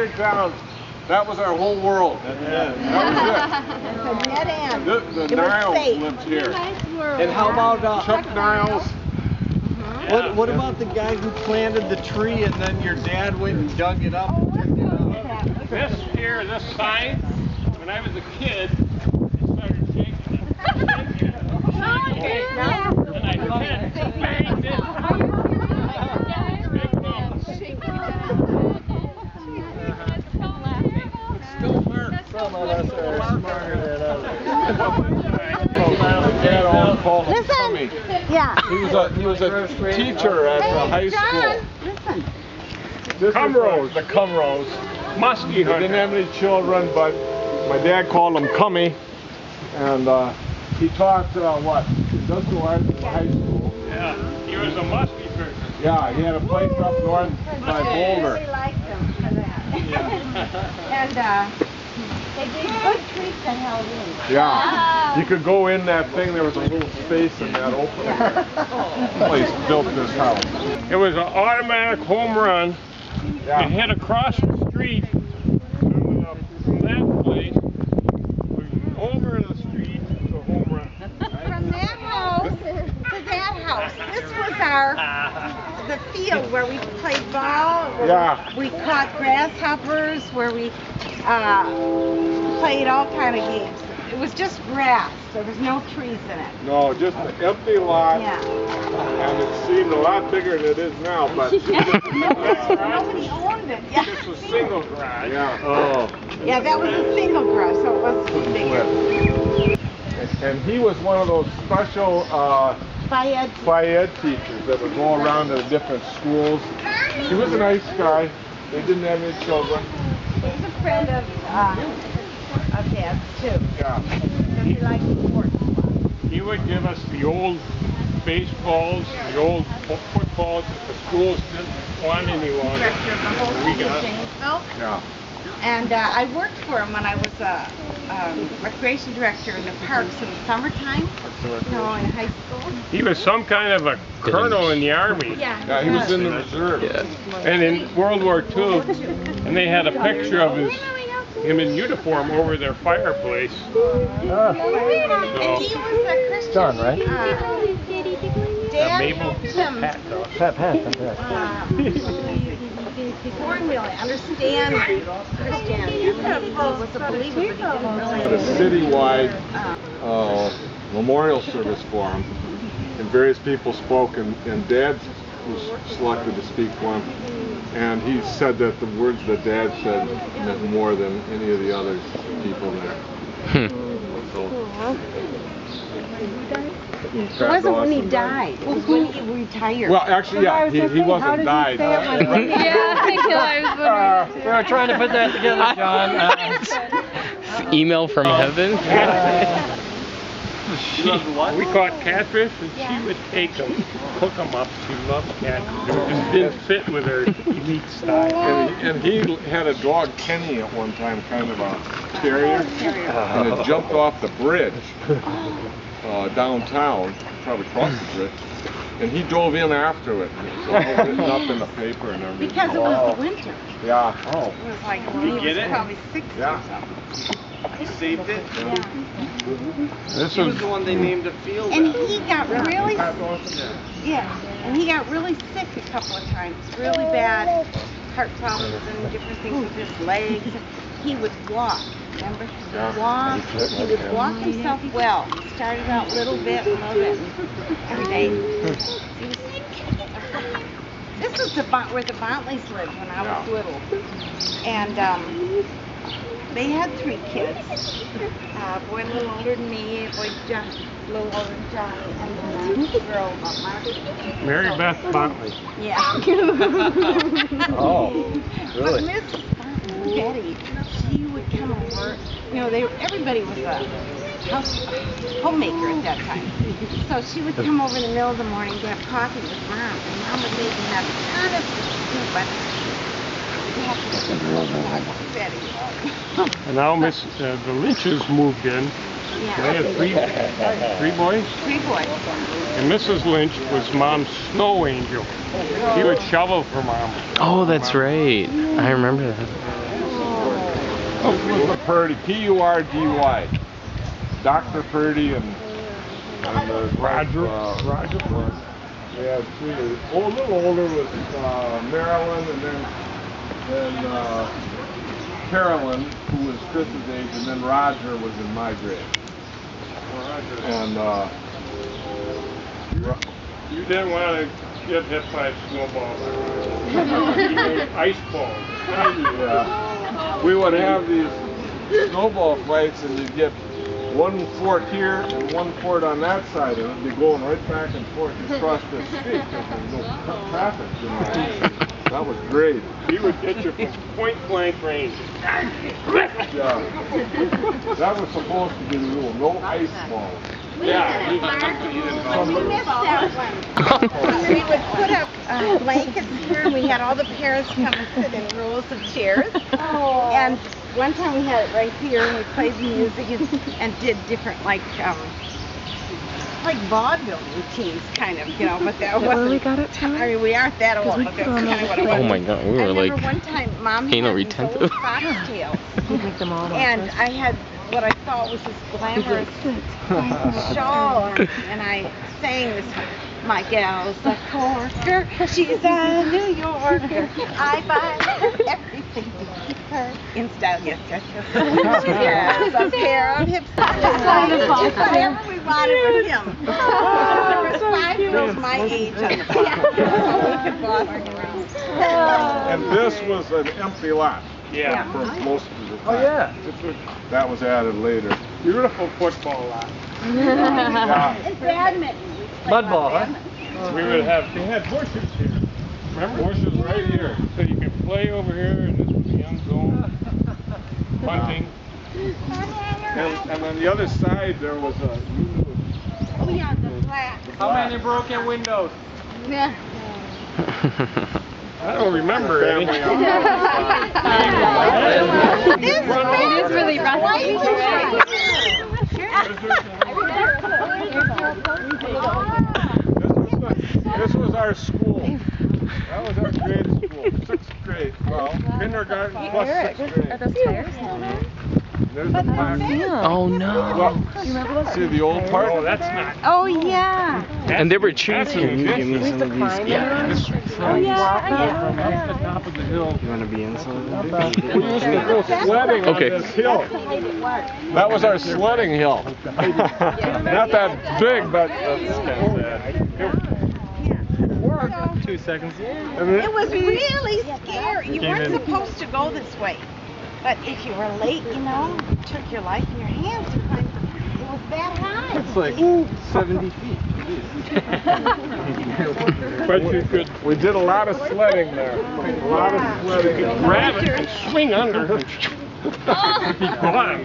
cleared down, that was our whole world. That was It's a dead end. The Niles lived here. And how about Chuck Niles. what about the guy who planted the tree and then your dad went and dug it up and picked it up? This here, this sign, when I was a kid, it started shaking. And I banged it. Some of us are smarter than others. Dad always called him Listen. Tommy. Yeah. He was a teacher at the high school. Listen. This Cumros. is the Cumros. Muskie They hunter. didn't have any children, but my dad called him Cummy, and he taught what? Industrial arts in high school. Yeah, he was a muskie person. Yeah, he had a place up north by Boulder. Really liked them for that. And they gave good treats that held in. Yeah, you could go in that thing. There was a little space in that opening. Place built this house. It was an automatic home run. Yeah. It hit across the street from that place, over the street to home run. From that house to that house. This was the field where we played ball, where Yeah. we caught grasshoppers, where we played all kind of games. It was just grass. There was no trees in it. No, just an empty lot, Yeah. and it seemed a lot bigger than it is now. But Nobody owned it. Yeah. This was single garage. yeah. Oh. Yeah, that was a single garage, so it wasn't too big. And he was one of those special Fayed. Phi-Ed teachers that would go around to the different schools. He was a nice guy. They didn't have any children. He was a friend of Dad's too. Yeah. So he liked sports. He would give us the old baseballs, the old footballs that the schools didn't want any longer. Director of the whole We city of got Janesville. Yeah. And I worked for him when I was a recreation director in the parks in the summertime. You know, in high school. He was some kind of a colonel in the army. Yeah, he was in the reserve. And in World War II, and they had a picture of him in uniform over their fireplace. And he was a Christian. John, right? Dad Mabel helped him born really understand Christianity. I mean, he was a believer, but he didn't Had really. a citywide memorial service for him, and various people spoke, and Dad was selected to speak for him. And he said that the words that Dad said meant more than any of the other people there. So, It wasn't when he died. It was when he retired. well, actually, yeah, he wasn't died. Yeah, I know. I was We were trying to put that together, John. Email from heaven? We caught catfish, and she would take them, cook them up. She loved catfish. It just didn't fit with her meat style. And he had a dog, Kenny, at one time, kind of a terrier, and it jumped off the bridge downtown, probably crossed the bridge, and he drove in after it. And it was all written up in the paper and everything. Because it was the winter. Yeah. Oh. It was like when he was probably 6 Yeah. or something. He saved it. Yeah. This He was was the one they named a field And after. he got really, and he got really sick a couple of times, really bad heart problems and different things with his legs. He would walk, remember? He would walk himself well. Started out little bit, and every day. He was, this is where the Bontleys lived when I was little. And they had 3 kids. A boy a little older than me, a boy just a little older than Johnny, and then a girl about Mark. Mary Beth Bontley. Yeah. Oh, But really? Miss Betty, she would come over. You know, everybody was a homemaker at that time. So she would come over in the middle of the morning to have coffee with Mom, and Mom would make him have a ton of peanut butter. And now the Lynches moved in. They had 3 boys. 3 boys. And Mrs. Lynch was Mom's snow angel. She would shovel for Mom. Oh, that's right. I remember that. This was the Purdy, P-U-R-D-Y. Dr. Purdy and Roger. Roger was. We had three. A little older was Marilyn, and then Carolyn, who was Chris's age, and then Roger was in my grade. And You didn't want to get hit by a snowball. Ice balls. yeah, we would have these snowball fights, and you'd get one fort here and one fort on that side, and it'd be going right back and forth across the street because there's no traffic. You know? That was great. He would get you from point blank range. Yeah. That was supposed to be the rule. No ice balls. Yeah. We missed that one. We would put up blankets here, and we had all the parents come and sit in rows of chairs. And one time we had it right here, and we played music and did different, like vaudeville routines, kind of, you know, but that wasn't. We got it too? I mean, we aren't that old, but that's kind of what it was. Oh my God, we were I remember like one time, Mom had anal these retentive. old foxtails, and I had what I thought was this glamorous shawl on, and I sang this one. My gal's a corker, she's a New Yorker. I buy her everything to keep her in style. Yes, yes, yes. She has a pair of hips. Whatever we wanted with him. There was 5 girls my age on the block, so we could boss them around. And this was an empty lot. Yeah. For most of the time. Oh yeah. That was added later. Beautiful football lot. Yeah. And badminton. Mud ball, huh? We would have, they had bushes here. Remember? Bushes right here. So you could play over here, and this was the end zone. Bunting. And on the other side there was a. Oh yeah, the flat. How many broken windows? Yeah. I don't remember any. It It is really rusty. This was our school. That was our grade school. 6th grade. Well, kindergarten plus 6th grade. Are those tires still there? There's the plaque. Oh no. Well, see the old part? Oh, that's not. Oh yeah. And they were choosing. Can you Give me some of these. Yeah. Oh yeah. From off the top of the hill. You want to be in some of We used to go sledding Okay. on this hill. That was our sledding hill. Not that big, but that's kind of sad. 2 seconds. It was really scary. You weren't supposed to go this way. But if you were late, you know, you took your life in your hands. It was that high. It's like 70 feet. But you could We did a lot of sledding there. A lot of sledding. grab it and swing under. Be gone.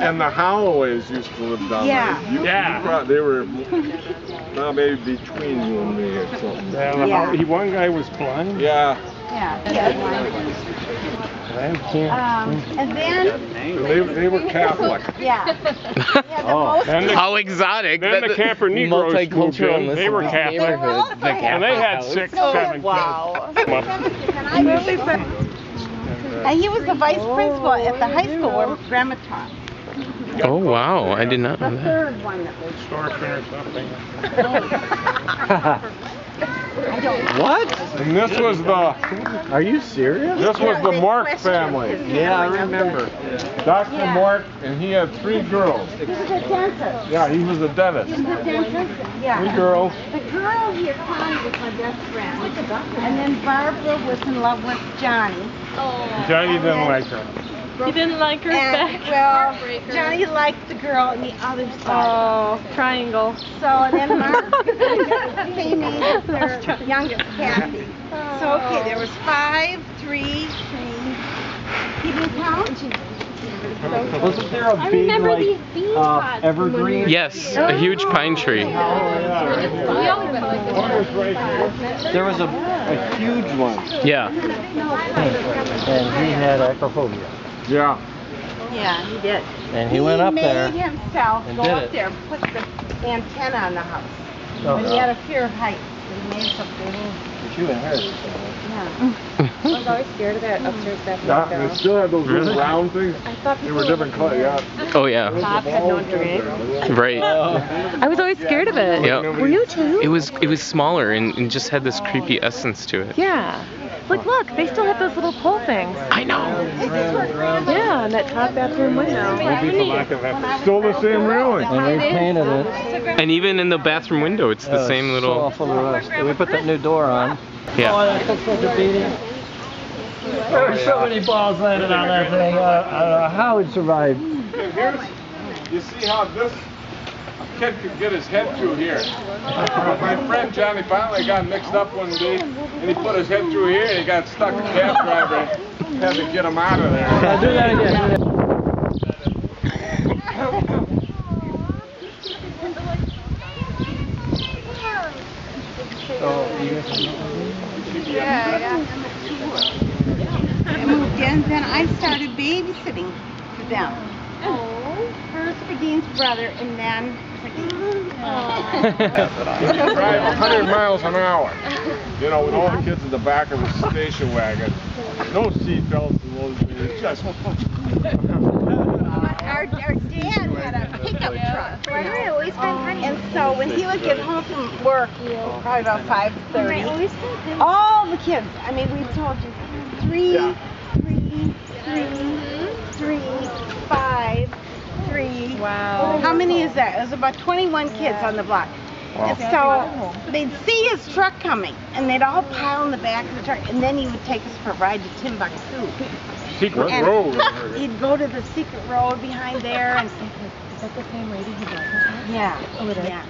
And the Holloways used to live down Yeah. there. Yeah. They were maybe between you and me or something. Yeah. One guy was blind. Yeah. Yeah. I can't. And then, They were Catholic. yeah. And the, How exotic. then the camper Negroes moved in. They were Catholic. And they had 6, 7 kids. And he was the vice principal at the high school where Grandma taught. Oh wow, I did not know that. Third one that was. Storefront or something. What? And this was the Are you serious? this was the Mark family. Yeah, I remember. Dr. Yeah. Mark, and he had 3 girls. He was a dentist. Yeah, he was a dentist. He was a dentist. Yeah. 3 girls. The girl here, Connie, was my best friend. And then Barbara was in love with Johnny. Johnny didn't like her. You didn't like her And, back. well, Johnny liked the girl on the other side. Oh, triangle. So then Mark they named their youngest Kathy. So okay, there was 5, 3. You didn't count? Wasn't there a big like evergreen? Yes, a huge pine tree. There was a huge one. Yeah. And he had acrophobia. Yeah. Yeah, he did. And he went up there. He made himself and go did up it. there and put the antenna on the house. Oh. And he had a fear of heights. He made something. you and her. Yeah. I was always scared of that upstairs bathroom Yeah, and they still had those little Really? round things. I thought They were different colors, yeah. Oh yeah. Bob had no drink. Right. I was always scared of it. Yep. Were you too? It was smaller and just had this creepy essence to it. Yeah. Like, look, they still have those little pull things. I know. Yeah, and that top bathroom window. Still the same railing. And we painted it. And even in the bathroom window, it's the same So little. full of rust. We put that new door on. Yeah. that took such a beating. There's so many balls landed on that thing. I don't know how it survived. You see how this kid could get his head through here. My friend Johnny finally got mixed up one day, and he put his head through here, and he got stuck. The cab driver had to get him out of there. Do that again. I moved in, then I started babysitting for them. First for Dean's brother, and then for Dean. Drive 100 miles an hour. You know, with all the kids in the back of the station wagon. No seat belts and those things. Just. Our dad had a pickup truck. Why do I always find honey? And so when he would get home from work, probably about 5:30, all the kids, I mean, we told you, 3, 5, 3. Wow. How many is that? It was about 21 kids on the block. And so they'd see his truck coming, and they'd all pile in the back of the truck, and then he would take us for a ride to Timbuktu. Secret And road. he'd go to the secret road behind there, and Is that the same lady who does it? yeah, Oh, it is? yeah.